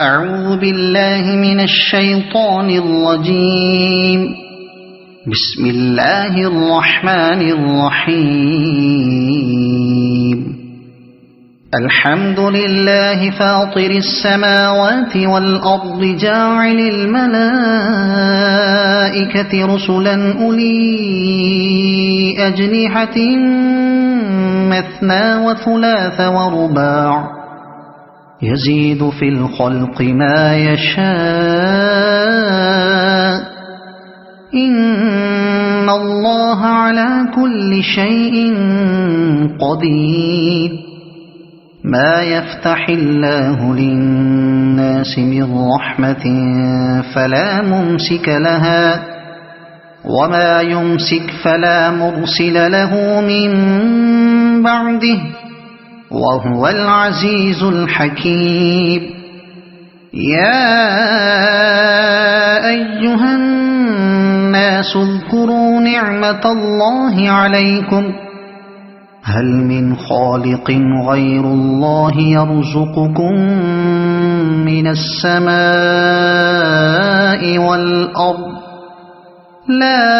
أعوذ بالله من الشيطان الرجيم. بسم الله الرحمن الرحيم. الحمد لله فاطر السماوات والأرض جاعل الملائكة رسلا أولي أجنحة مثنى وثلاث ورباع يزيد في الخلق ما يشاء إن الله على كل شيء قدير. ما يفتح الله للناس من رحمة فلا ممسك لها وما يمسك فلا مرسل له من بعده وهو العزيز الحكيم. يا أيها الناس اذكروا نعمة الله عليكم هل من خالق غير الله يرزقكم من السماء والأرض لا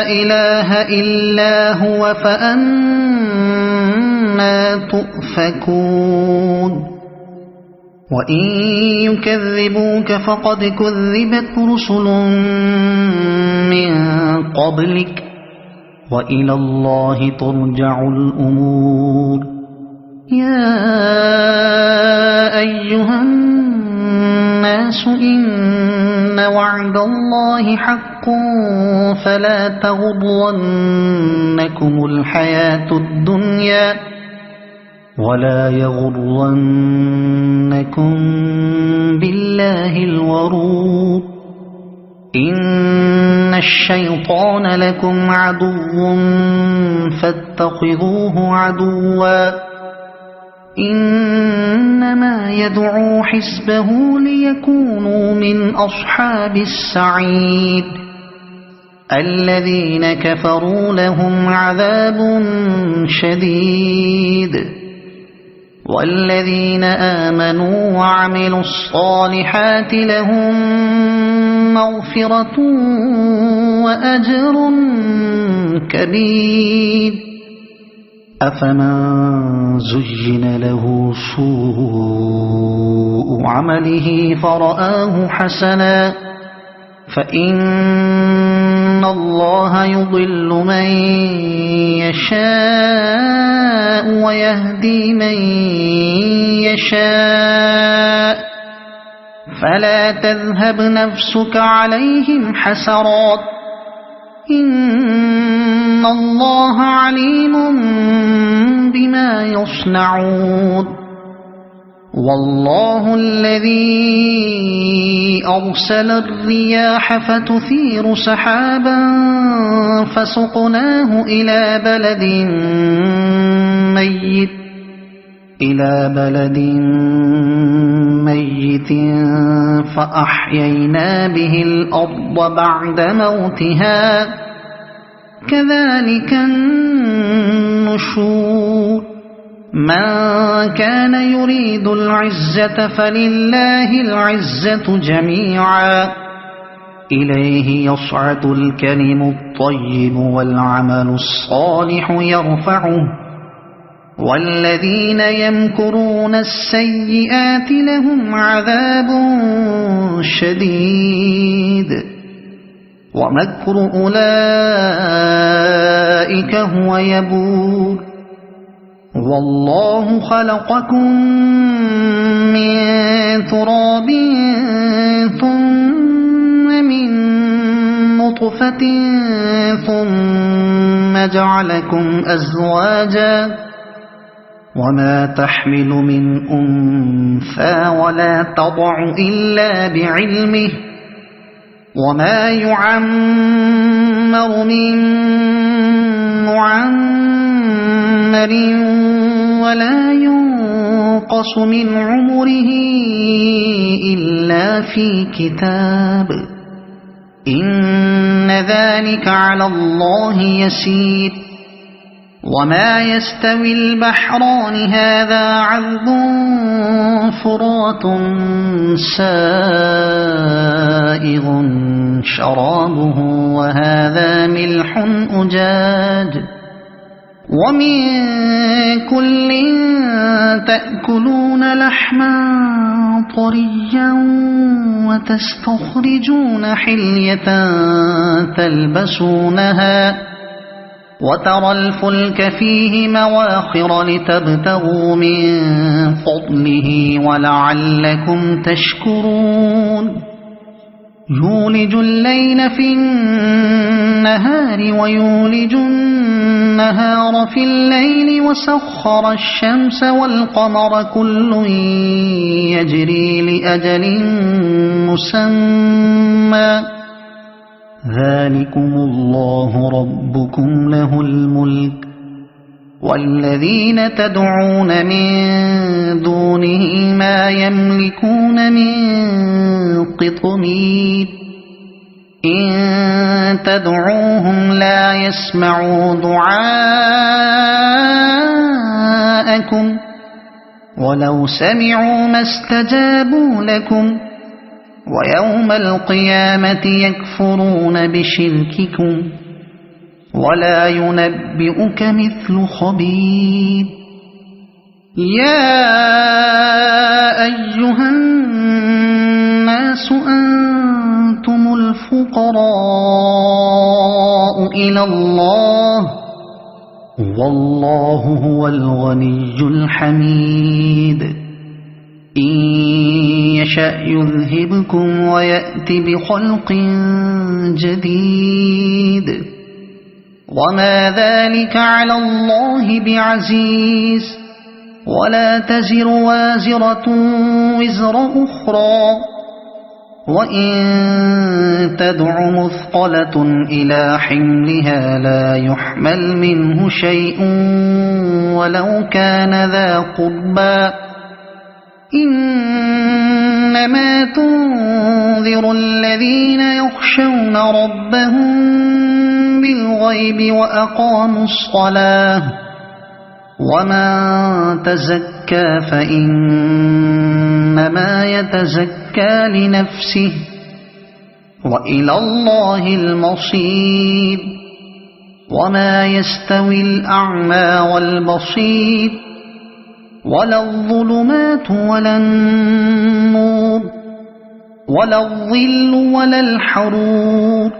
إله إلا هو فأنى تؤفكون. وإن يكذبوك فقد كذبت رسل من قبلك وإلى الله ترجع الأمور. يا أيها الناس إن وعد الله حق فلا تغرنكم الحياة الدنيا ولا يغرنكم بالله الغرور. إن الشيطان لكم عدو فاتخذوه عدوا إنما يدعو حزبه ليكونوا من أصحاب السعيد. الذين كفروا لهم عذاب شديد والذين آمنوا وعملوا الصالحات لهم مغفرة وأجر كبير. أفمن زين له سوء عمله فرآه حسنا فإن الله يضل من يشاء ويهدي من يشاء فلا تذهب نفسك عليهم حسرات إن الله عليم بما يصنعون. والله الذي أرسل الرياح فتثير سحابا فسقناه إلى بلد ميت فأحيينا به الأرض بعد موتها كذلك النشور. من كان يريد العزة فلله العزة جميعا إليه يصعد الكلم الطيب والعمل الصالح يرفعه والذين يمكرون السيئات لهم عذاب شديد ومكر أولئك هو يبور. والله خلقكم من تراب ثم من نطفة ثم جعلكم أزواجا وما تحمل من أنثى ولا تضع إلا بعلمه وما يعمر من معمر ولا ينقص من عمره إلا في كتاب إن ذلك على الله يسير. وما يستوي البحران هذا عذب فرات سائغ شرابه وهذا ملح أجاج ومن كل تأكلون لحما طريا وتستخرجون حلية تلبسونها وترى الفلك فيه مواخر لتبتغوا من فضله ولعلكم تشكرون يولج الليل في النهار ويولج النهار في الليل وسخر الشمس والقمر كل يجري لأجل مسمى ذلكم الله ربكم له الملك والذين تدعون من دونه ما يملكون من قطمير إن تدعوهم لا يسمعوا دعاءكم ولو سمعوا ما استجابوا لكم ويوم القيامة يكفرون بشرككم ولا ينبئك مثل خبير يا أيها الناس أنتم الفقراء إلى الله والله هو الغني الحميد إن يشأ يذهبكم ويأت بخلق جديد وما ذلك على الله بعزيز ولا تزر وازرة وزر أخرى وإن تدع مثقلة إلى حملها لا يحمل منه شيء ولو كان ذا قربى إنما تنذر الذين يخشون ربهم بالغيب وأقاموا الصلاة ومن تزكى فإنما يتزكى لنفسه وإلى الله المصير وما يستوي الأعمى والبصير ولا الظلمات ولا النور ولا الظل ولا الحرور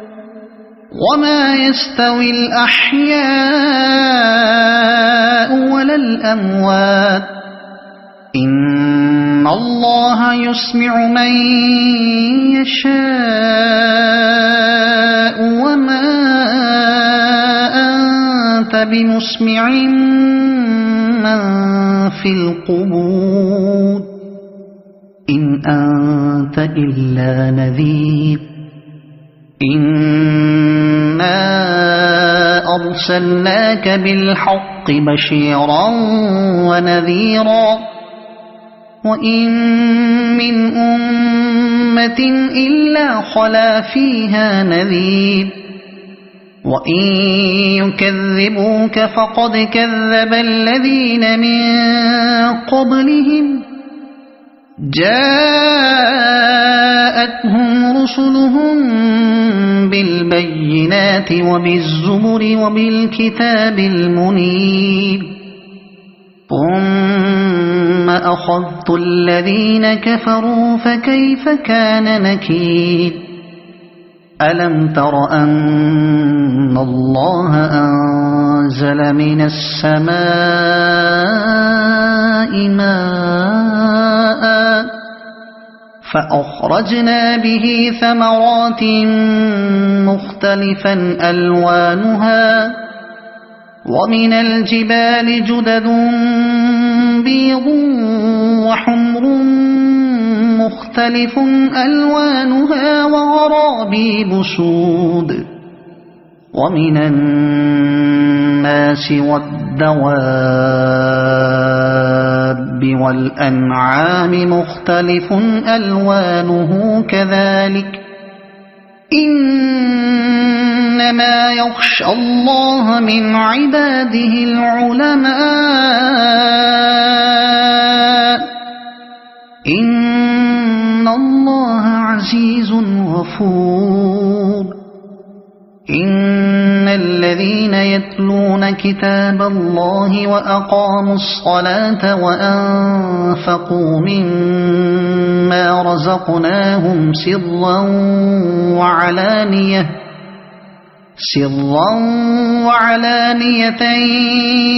وما يستوي الأحياء ولا الأموات إن الله يسمع من يشاء وما أنت بمسمع من في القبور إن أنت إلا نذير إنا أرسلناك بالحق بشيرا ونذيرا وإن من أمة إلا خلا فيها نذير وإن يكذبوك فقد كذب الذين من قبلهم جاءتهم رسلهم بالبينات وبالزبر وبالكتاب المنير ثم أخذت الذين كفروا فكيف كان نكير ألم تر أن الله أنزل من السماء ماء فأخرجنا به ثمرات مختلفا ألوانها ومن الجبال جدد بيض وحمر مختلف ألوانها وغرابيب سود ومن الناس والدواب والأنعام مختلف ألوانه كذلك إنما يخشى الله من عباده العلماء إن الله عزيز غفور إن الذين يتلون كتاب الله وأقاموا الصلاة وأنفقوا مما رزقناهم سرا وعلانية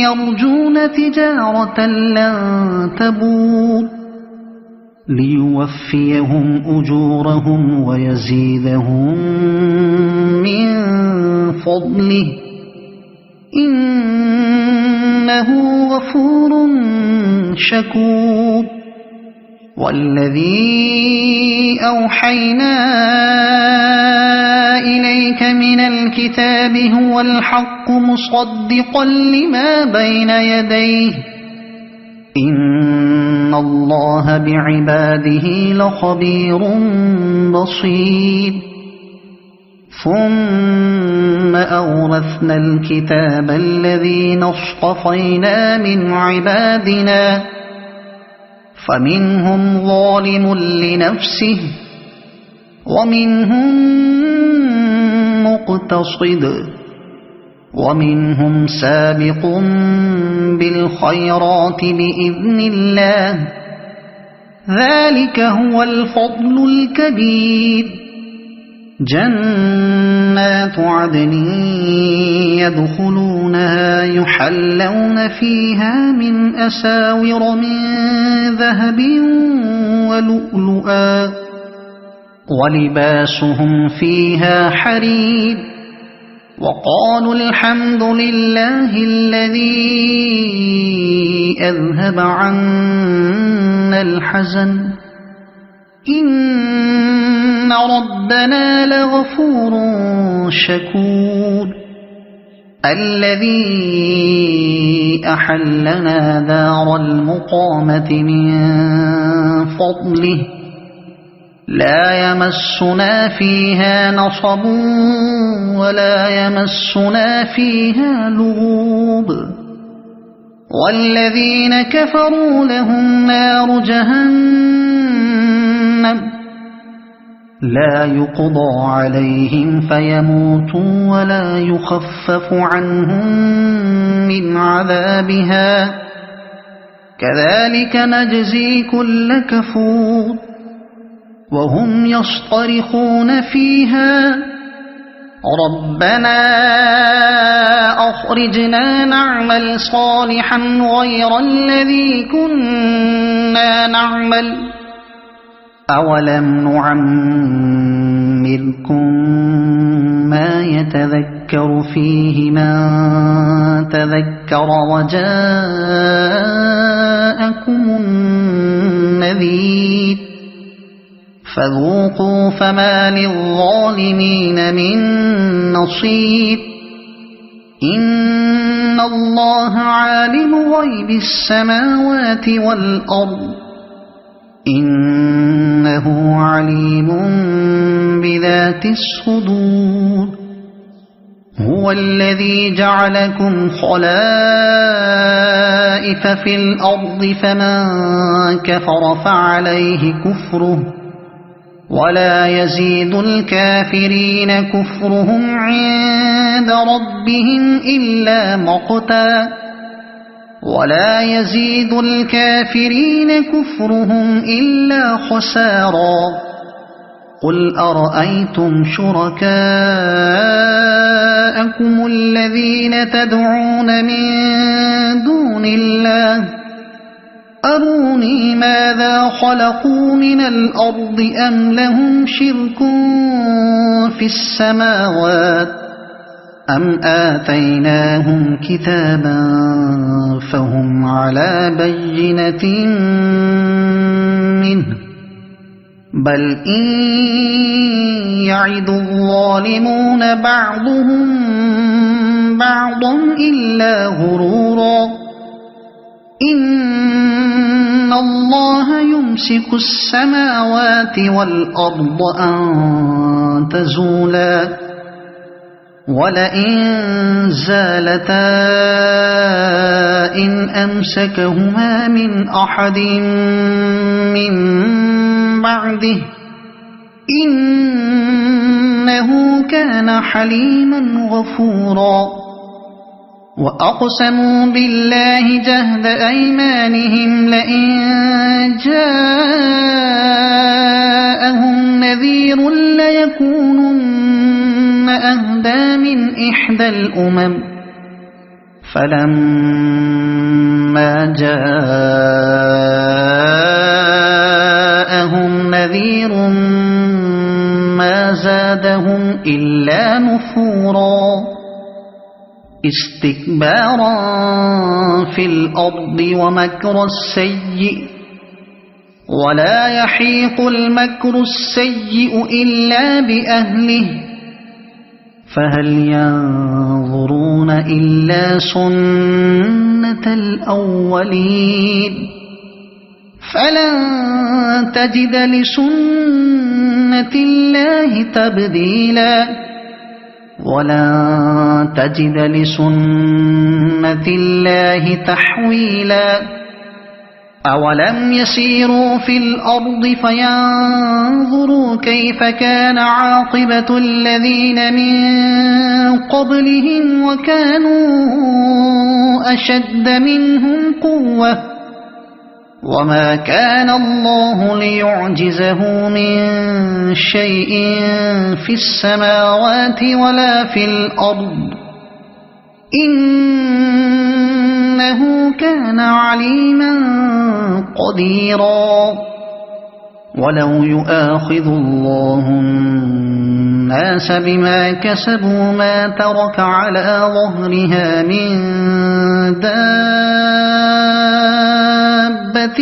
يرجون تجارة لن تبور ليوفيهم أجورهم ويزيدهم من فضله إنه غفور شكور والذي أوحينا إليك من الكتاب هو الحق مصدقا لما بين يديه إن الله بعباده لخبير بصير ثم أورثنا الكتاب الذين اصطفينا من عبادنا فمنهم ظالم لنفسه ومنهم مقتصد ومنهم سابق بالخيرات بإذن الله ذلك هو الفضل الكبير جنات عدن يدخلونها يحلون فيها من أساور من ذهب ولؤلؤا ولباسهم فيها حرير وقالوا الحمد لله الذي أذهب عنا الحزن إن ربنا لغفور شكور الذي أحلنا دار المقامة من فضله لا يمسنا فيها نصب ولا يمسنا فيها لغوب والذين كفروا لهم نار جهنم لا يقضى عليهم فيموتوا ولا يخفف عنهم من عذابها كذلك نجزي كل كفور وهم يصطرخون فيها ربنا أخرجنا نعمل صالحا غير الذي كنا نعمل أولم نعمركم ما يتذكر فيه من تذكر وجاءكم النذير فذوقوا فما للظالمين من نصير إن الله عالم غيب السماوات والأرض إنه عليم بذات الصدور هو الذي جعلكم خلائف في الأرض فمن كفر فعليه كفره ولا يزيد الكافرين كفرهم عند ربهم إلا مقتا ولا يزيد الكافرين كفرهم إلا خسارا قل أرأيتم شركاءكم الذين تدعون من دون الله أروني ماذا خلقوا من الأرض أم لهم شرك في السماوات أم آتيناهم كتابا فهم على بينة منه بل إن يعد الظالمون بعضهم بعضا إلا غرورا إن الله يمسك السماوات والأرض أن تزولا ولئن زالتا إن أمسكهما من أحد من بعده إنه كان حليما غفورا وأقسموا بالله جهد أيمانهم لئن جاءهم نذير ليكونن أهدى من إحدى الأمم فلما جاءهم نذير ما زادهم إلا نفورا استكبارا في الأرض ومكر السيء ولا يحيق المكر السيء إلا بأهله فهل ينظرون إلا سنة الأولين فلن تجد لسنة الله تبديلا ولن تجد لسنة الله تحويلا أولم يسيروا في الأرض فينظروا كيف كان عاقبة الذين من قبلهم وكانوا أشد منهم قوة وما كان الله ليعجزه من شيء في السماوات ولا في الأرض إنه كان عليما قديرا ولو يؤاخذ الله الناس بما كسبوا ما ترك على ظهرها من دابة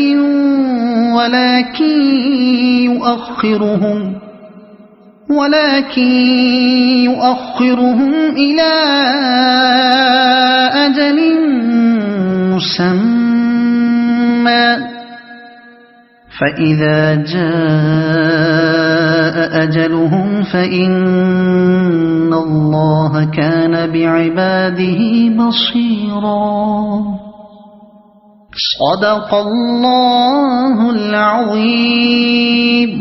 ولكن يؤخرهم إلى أجل مسمى فإذا جاء أجلهم فإن الله كان بعباده بصيرا صدق الله العظيم.